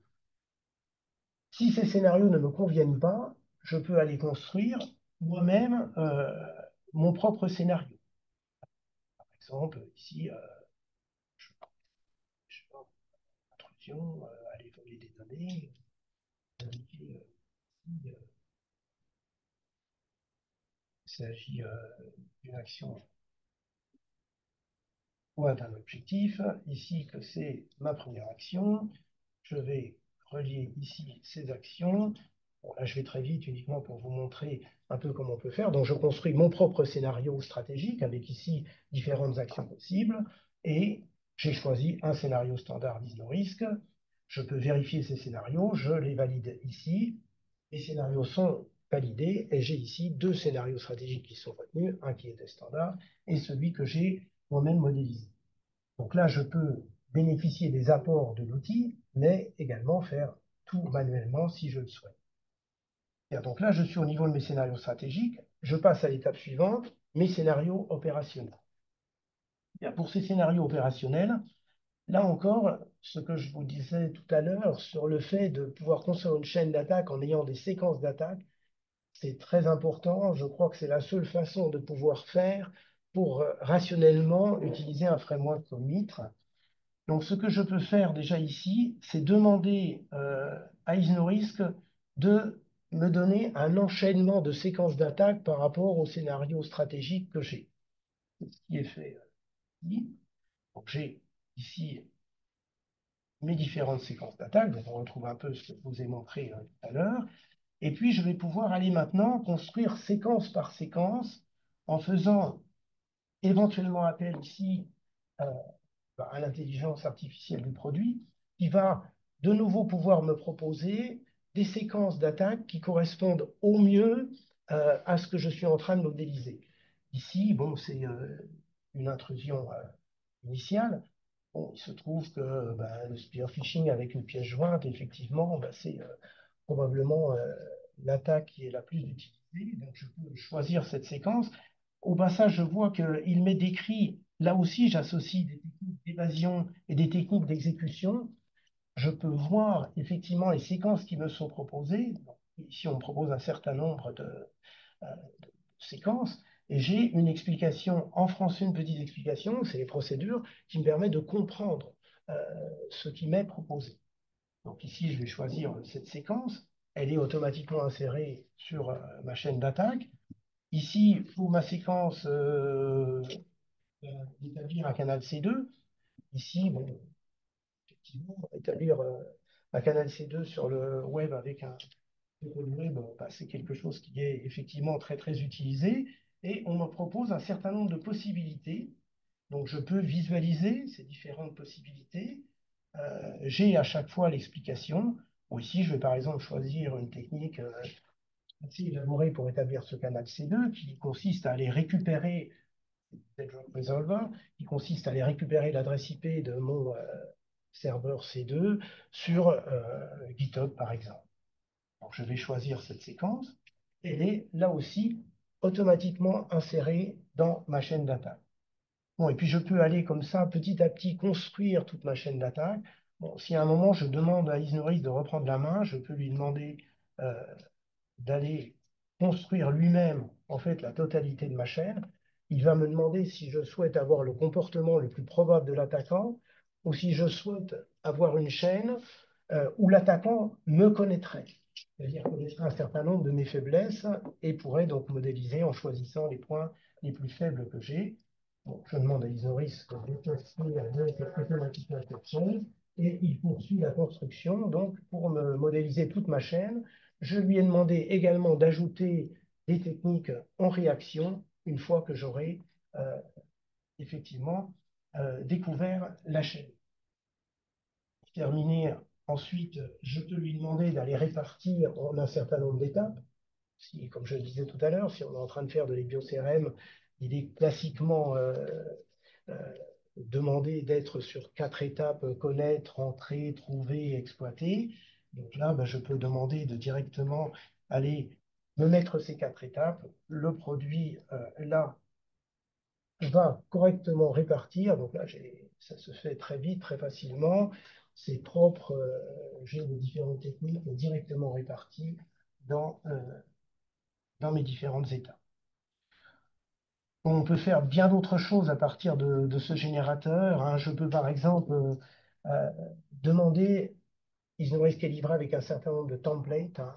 Si ces scénarios ne me conviennent pas, je peux aller construire moi-même mon propre scénario. Par exemple, ici, je fais une intrusion, aller voler des données, indiquer il s'agit d'une action ou d'un objectif. Ici, que c'est ma première action. Je vais relier ici ces actions. Bon, là, je vais très vite uniquement pour vous montrer un peu comment on peut faire. Donc, je construis mon propre scénario stratégique avec ici différentes actions possibles. Et j'ai choisi un scénario standard d'ISNORISC. Je peux vérifier ces scénarios. Je les valide ici. Les scénarios sont validés et j'ai ici deux scénarios stratégiques qui sont retenus, un qui était standard et celui que j'ai moi-même modélisé. Donc là, je peux bénéficier des apports de l'outil, mais également faire tout manuellement si je le souhaite. Bien, donc là, je suis au niveau de mes scénarios stratégiques. Je passe à l'étape suivante, mes scénarios opérationnels. Bien, pour ces scénarios opérationnels, là encore, ce que je vous disais tout à l'heure sur le fait de pouvoir construire une chaîne d'attaque en ayant des séquences d'attaque, c'est très important. Je crois que c'est la seule façon de pouvoir faire pour rationnellement utiliser un framework comme Mitre. Donc, ce que je peux faire déjà ici, c'est demander à IsnoRisk de me donner un enchaînement de séquences d'attaque par rapport au scénario stratégique que j'ai. C'est ce qui est fait ici. Donc, j'ai ici mes différentes séquences d'attaque. Donc, on retrouve un peu ce que je vous ai montré tout à l'heure. Et puis, je vais pouvoir aller maintenant construire séquence par séquence en faisant éventuellement appel ici euh, à l'intelligence artificielle du produit, qui va de nouveau pouvoir me proposer des séquences d'attaque qui correspondent au mieux à ce que je suis en train de modéliser. Ici, bon, c'est une intrusion initiale. Bon, il se trouve que ben, le spear phishing avec une pièce jointe, effectivement, ben, c'est probablement l'attaque qui est la plus utilisée. Donc, je peux choisir cette séquence. Au passage, je vois qu'il m'est décrit, là aussi, j'associe des techniques d'évasion et des techniques d'exécution. Je peux voir effectivement les séquences qui me sont proposées. Donc, ici, on me propose un certain nombre de séquences. Et j'ai une explication, en français, une petite explication, c'est les procédures, qui me permet de comprendre ce qui m'est proposé. Donc ici, je vais choisir cette séquence. Elle est automatiquement insérée sur ma chaîne d'attaque. Ici, pour ma séquence d'établir un canal C2, ici, bon, effectivement, établir un canal C2 sur le web avec un protocole web, bah, c'est quelque chose qui est effectivement très très utilisé. Et on me propose un certain nombre de possibilités. Donc je peux visualiser ces différentes possibilités. J'ai à chaque fois l'explication. Bon, ici, je vais par exemple choisir une technique assez élaborée pour établir ce canal C2 qui consiste à aller récupérer Bedrock Resolver, qui consiste à aller récupérer l'adresse IP de mon serveur C2 sur GitHub, par exemple. Donc, je vais choisir cette séquence. Elle est là aussi automatiquement insérée dans ma chaîne d'attaque. Bon, et puis je peux aller comme ça, petit à petit, construire toute ma chaîne d'attaque. Bon, si à un moment je demande à Isnoris de reprendre la main, je peux lui demander euh, d'aller construire lui-même en fait la totalité de ma chaîne. Il va me demander si je souhaite avoir le comportement le plus probable de l'attaquant ou si je souhaite avoir une chaîne où l'attaquant me connaîtrait, c'est-à-dire connaîtrait un certain nombre de mes faiblesses et pourrait donc modéliser en choisissant les points les plus faibles que j'ai. Bon, je demande à Isoris de détecter automatiquement cette chaîne et il poursuit la construction donc pour me modéliser toute ma chaîne. Je lui ai demandé également d'ajouter des techniques en réaction une fois que j'aurai euh, effectivement découvert la chaîne. Pour terminer, ensuite, je peux lui demander d'aller répartir en un certain nombre d'étapes. Si, comme je le disais tout à l'heure, si on est en train de faire de l'EBIO-CRM, il est classiquement euh, demandé d'être sur 4 étapes, connaître, entrer, trouver, exploiter. Donc là, ben, je peux demander de directement aller me mettre ces 4 étapes. Le produit, là, va correctement répartir. Donc là, ça se fait très vite, très facilement. C'est propre. J'ai les différentes techniques directement réparties dans mes différentes étapes. On peut faire bien d'autres choses à partir de ce générateur, hein. Je peux par exemple euh, demander, Isnowise est livré avec un certain nombre de templates hein,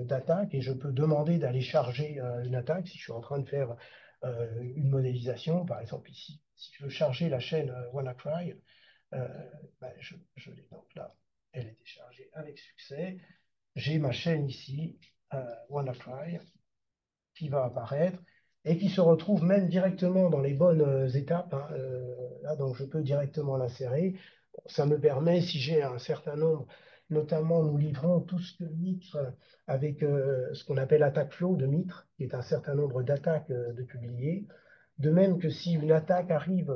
d'attaque et je peux demander d'aller charger une attaque si je suis en train de faire une modélisation. Par exemple ici, si je veux charger la chaîne WannaCry, euh, ben, je l'ai donc là, elle est déchargée avec succès. J'ai ma chaîne ici, WannaCry qui va apparaître et qui se retrouve même directement dans les bonnes étapes, hein, là, donc je peux directement l'insérer. Ça me permet, si j'ai un certain nombre, notamment nous livrons tout ce que Mitre, avec ce qu'on appelle attaque flow de Mitre, qui est un certain nombre d'attaques de publier. De même que si une attaque arrive,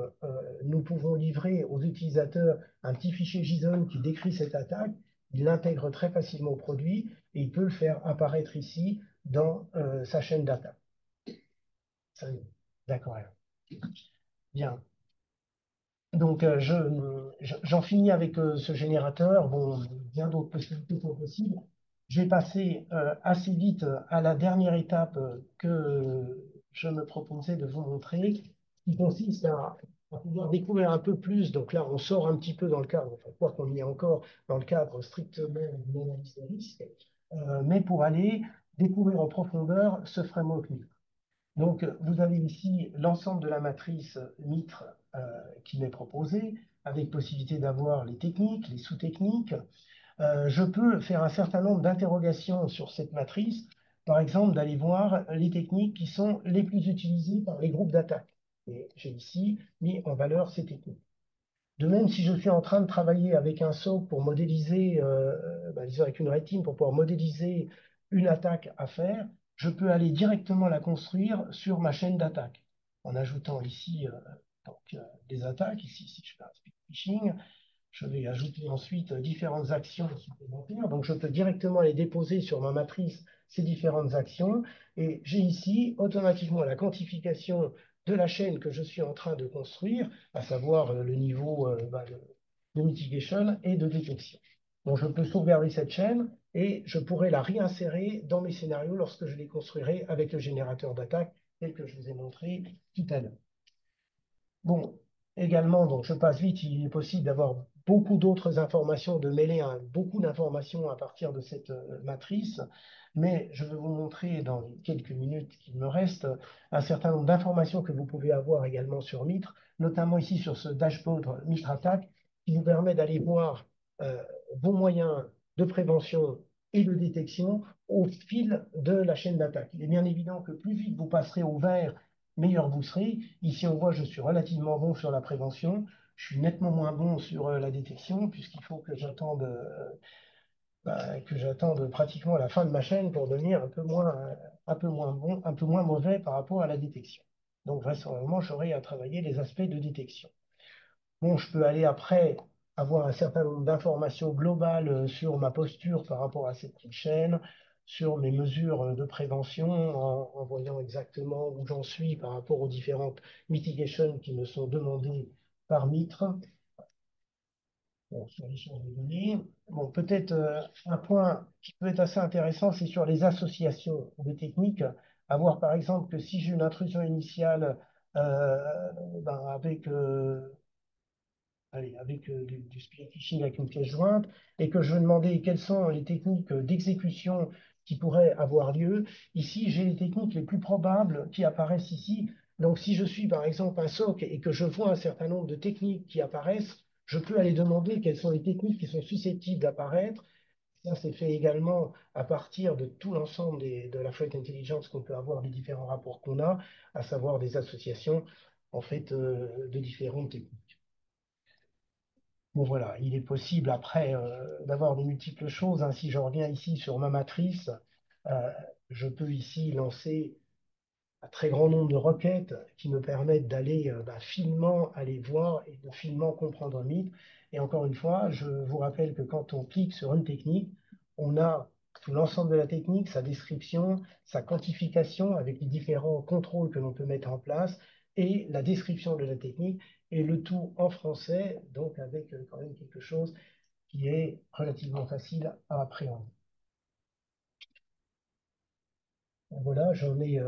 nous pouvons livrer aux utilisateurs un petit fichier JSON qui décrit cette attaque. Il l'intègre très facilement au produit et il peut le faire apparaître ici dans sa chaîne d'attaque. D'accord. Bien. Donc, j'en finis avec ce générateur. Bon, bien d'autres possibilités sont possibles. Je vais passer assez vite à la dernière étape que je me proposais de vous montrer, qui consiste à pouvoir découvrir un peu plus. Donc là, on sort un petit peu dans le cadre, enfin, quoi qu'on y est encore dans le cadre strictement d'une analyse de risque, mais pour aller découvrir en profondeur ce framework. Donc, vous avez ici l'ensemble de la matrice MITRE qui m'est proposée, avec possibilité d'avoir les techniques, les sous-techniques. Je peux faire un certain nombre d'interrogations sur cette matrice, par exemple d'aller voir les techniques qui sont les plus utilisées par les groupes d'attaque. Et j'ai ici mis en valeur ces techniques. De même, si je suis en train de travailler avec un SOC pour modéliser, disons avec une red team pour pouvoir modéliser une attaque à faire, je peux aller directement la construire sur ma chaîne d'attaque en ajoutant ici des attaques. Ici, si je fais un speed phishing, je vais ajouter ensuite différentes actions supplémentaires. Donc, je peux directement les déposer sur ma matrice, ces différentes actions. Et j'ai ici automatiquement la quantification de la chaîne que je suis en train de construire, à savoir le niveau de mitigation et de détection. Donc, je peux sauvegarder cette chaîne et je pourrai la réinsérer dans mes scénarios lorsque je les construirai avec le générateur d'attaque tel que je vous ai montré tout à l'heure. Bon, également, donc je passe vite, il est possible d'avoir beaucoup d'autres informations, de mêler beaucoup d'informations à partir de cette matrice, mais je vais vous montrer dans les quelques minutes qu'il me reste un certain nombre d'informations que vous pouvez avoir également sur Mitre, notamment ici sur ce dashboard Mitre Attack, qui vous permet d'aller voir vos moyens de prévention et de détection au fil de la chaîne d'attaque. Il est bien évident que plus vite vous passerez au vert, meilleur vous serez. Ici, on voit que je suis relativement bon sur la prévention. Je suis nettement moins bon sur la détection, puisqu'il faut que j'attende pratiquement la fin de ma chaîne pour devenir un peu moins bon, un peu moins mauvais par rapport à la détection. Donc, vraisemblablement, j'aurai à travailler les aspects de détection. Bon, je peux aller après avoir un certain nombre d'informations globales sur ma posture par rapport à cette chaîne, sur mes mesures de prévention, en voyant exactement où j'en suis par rapport aux différentes mitigations qui me sont demandées par Mitre. Bon, sur l'échange de données. Bon, peut-être un point qui peut être assez intéressant, c'est sur les associations de techniques. À voir par exemple que si j'ai une intrusion initiale avec du spear phishing avec une pièce jointe, et que je veux demander quelles sont les techniques d'exécution qui pourraient avoir lieu. Ici, j'ai les techniques les plus probables qui apparaissent ici. Donc, si je suis par exemple un SOC et que je vois un certain nombre de techniques qui apparaissent, je peux aller demander quelles sont les techniques qui sont susceptibles d'apparaître. Ça, c'est fait également à partir de tout l'ensemble de la threat intelligence qu'on peut avoir, des différents rapports qu'on a, à savoir des associations en fait de différentes techniques. Bon, voilà, il est possible après d'avoir de multiples choses, hein. Si je reviens ici sur ma matrice, euh, je peux ici lancer un très grand nombre de requêtes qui me permettent d'aller finement aller voir et de finement comprendre un mythe. Et encore une fois, je vous rappelle que quand on clique sur une technique, on a tout l'ensemble de la technique, sa description, sa quantification avec les différents contrôles que l'on peut mettre en place et la description de la technique et le tout en français, donc avec quand même quelque chose qui est relativement facile à appréhender. Voilà, j'en ai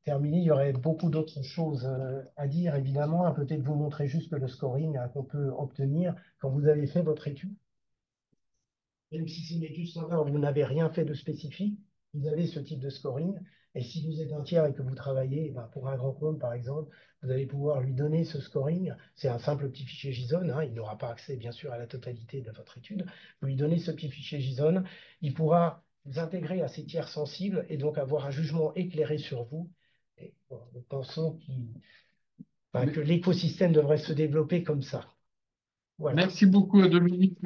terminé. Il y aurait beaucoup d'autres choses à dire, évidemment. Peut-être vous montrer juste le scoring qu'on peut obtenir quand vous avez fait votre étude. Même si c'est une étude standard, vous n'avez rien fait de spécifique, vous avez ce type de scoring. Et si vous êtes un tiers et que vous travaillez pour un grand compte, par exemple, vous allez pouvoir lui donner ce scoring. C'est un simple petit fichier JSON, hein, il n'aura pas accès, bien sûr, à la totalité de votre étude. Vous lui donnez ce petit fichier JSON, il pourra vous intégrer à ces tiers sensibles et donc avoir un jugement éclairé sur vous. Et, bon, nous pensons que l'écosystème devrait se développer comme ça. Voilà. Merci beaucoup, Dominique.